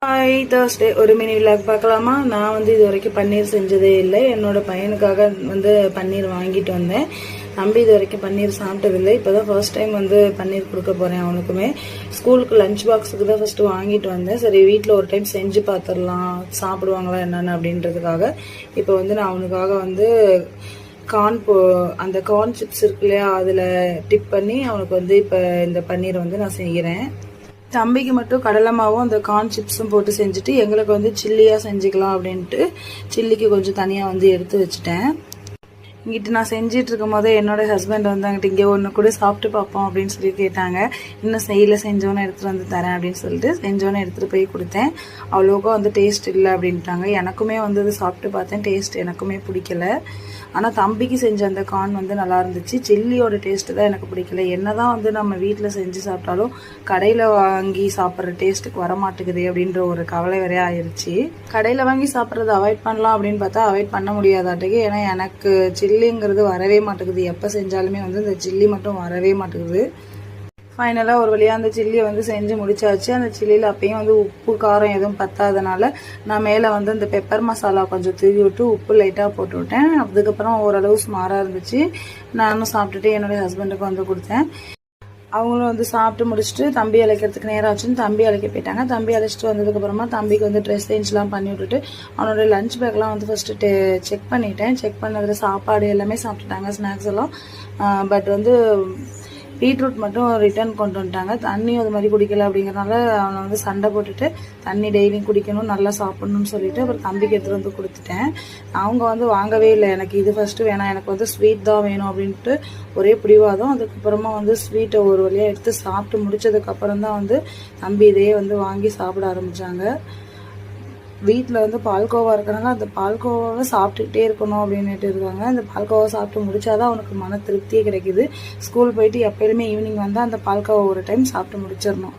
Hi, Thursday ஒரு mini vlog பார்க்கலாமா? நான் வந்து இது வரைக்கும் பன்னீர் செஞ்சதே இல்லை. என்னோட பையனுக்காக வந்து பன்னீர் வாங்கிட்டு வந்தேன். தம்பி இது வரைக்கும் பன்னீர் சாப்பிட்டதில்லை. இப்போ தான் ஃபர்ஸ்ட் டைம் வந்து பன்னீர் கொடுக்க போகிறேன் அவனுக்குமே. ஸ்கூலுக்கு லஞ்ச் பாக்ஸுக்கு தான் ஃபஸ்ட்டு வாங்கிட்டு வந்தேன். சரி, வீட்டில் ஒரு டைம் செஞ்சு பார்த்துடலாம், சாப்பிடுவாங்களா என்னென்னு அப்படின்றதுக்காக இப்போ வந்து நான் அவனுக்காக வந்து அந்த கார்ன் சிப்ஸ் இருக்கு இல்லையா, அதில் டிப் பண்ணி அவனுக்கு வந்து இப்போ இந்த பன்னீரை வந்து நான் செய்கிறேன். தம்பிக்கு மட்டும் கடலை மாவும் அந்த கார்ன் சிப்ஸும் போட்டு செஞ்சுட்டு எங்களுக்கு வந்து சில்லியாக செஞ்சுக்கலாம் அப்படின்ட்டு சில்லிக்கு கொஞ்சம் தனியாக வந்து எடுத்து வச்சுட்டேன். இங்கிட்டு நான் செஞ்சிட்டு இருக்கும் போதே என்னோட ஹஸ்பண்ட் வந்து அங்கிட்டு இங்கே ஒன்று கூட சாப்பிட்டு பார்ப்போம் அப்படின்னு சொல்லி கேட்டாங்க. இன்னும் செஞ்சோன்னு எடுத்துகிட்டு வந்து தரேன் அப்படின்னு சொல்லிட்டு செஞ்சோன்னு எடுத்துகிட்டு போய் கொடுத்தேன். அவ்வளோக்கா வந்து டேஸ்ட் இல்லை அப்படின்ட்டாங்க. எனக்குமே வந்து அது சாப்பிட்டு பார்த்தேன், டேஸ்ட் எனக்குமே பிடிக்கல. ஆனால் தம்பிக்கு செஞ்ச அந்த கார்ன் வந்து நல்லா இருந்துச்சு. சில்லியோட டேஸ்ட்டு தான் எனக்கு பிடிக்கல. என்ன தான் வந்து நம்ம வீட்டில் செஞ்சு சாப்பிட்டாலும் கடையில் வாங்கி சாப்பிட்ற டேஸ்ட்டுக்கு வரமாட்டேங்குது அப்படின்ற ஒரு கவலை வரையே ஆயிடுச்சு. கடையில் வாங்கி சாப்பிட்றத அவாய்ட் பண்ணலாம் அப்படின்னு பார்த்தா அவாய்ட் பண்ண முடியாதாட்டுக்கு. ஏன்னா எனக்கு சில்லிங்கிறது வரவே மாட்டேங்குது. எப்போ செஞ்சாலுமே வந்து இந்த சில்லி மட்டும் வரவே மாட்டேங்குது. ஃபைனலாக ஒரு வழியாக அந்த சில்லியை வந்து செஞ்சு முடிச்சாச்சு. அந்த சில்லியில் அப்பயும் வந்து உப்பு காரம் எதுவும் பத்தாதனால நான் மேலே வந்து இந்த பெப்பர் மசாலா கொஞ்சம் தூவி விட்டு உப்பு லைட்டாக போட்டு விட்டேன். அதுக்கப்புறம் ஓரளவு சுமாராக இருந்துச்சு. நானும் சாப்பிட்டுட்டு என்னுடைய ஹஸ்பண்டுக்கு வந்து கொடுத்தேன். அவங்களும் வந்து சாப்பிட்டு முடிச்சுட்டு தம்பி அழைக்கிறதுக்கு நேரம் ஆச்சுன்னு தம்பி அழைக்க போயிட்டாங்க. தம்பி அழைச்சிட்டு வந்ததுக்கப்புறமா தம்பிக்கு வந்து ட்ரெஸ் சேஞ்ச்லாம் பண்ணி விட்டுட்டு அவனோட லஞ்ச் பேக்லாம் வந்து ஃபஸ்ட்டு செக் பண்ணிட்டேன். செக் பண்ணதில் சாப்பாடு எல்லாமே சாப்பிட்டுட்டாங்க, ஸ்நாக்ஸ் எல்லாம். பட் வந்து பீட்ரூட் மட்டும் ரிட்டர்ன் கொண்டு வந்துட்டாங்க. தண்ணியும் அது மாதிரி குடிக்கல அப்படிங்கிறனால அவனை வந்து சண்டை போட்டுட்டு தண்ணி டெய்லியும் குடிக்கணும், நல்லா சாப்பிட்ணுன்னு சொல்லிட்டு அப்புறம் தம்பிக்கு எடுத்துகிட்டு வந்து கொடுத்துட்டேன். அவங்க வந்து வாங்கவே இல்லை. எனக்கு இது ஃபஸ்ட்டு வேணாம், எனக்கு வந்து ஸ்வீட் தான் வேணும் அப்படின்ட்டு ஒரே பிடிவாதம். அதுக்கப்புறமா வந்து ஸ்வீட்டை ஒரு வழியாக எடுத்து சாப்பிட்டு முடிச்சதுக்கப்புறம் தான் வந்து தம்பி இதையே வந்து வாங்கி சாப்பிட ஆரம்பித்தாங்க. வீட்டில் வந்து பால்கோவா இருக்கிறனால அந்த பால்கோவாவை சாப்பிட்டுக்கிட்டே இருக்கணும் அப்படின்ட்டு இருக்காங்க. அந்த பால்கோவா சாப்பிட்டு முடிச்சாதான் அவனுக்கு மன திருப்தியே கிடைக்குது. ஸ்கூல் போயிட்டு எப்பயுமே ஈவினிங் வந்தால் அந்த பால்கோவா ஒரு டைம் சாப்பிட்டு முடிச்சிடணும்.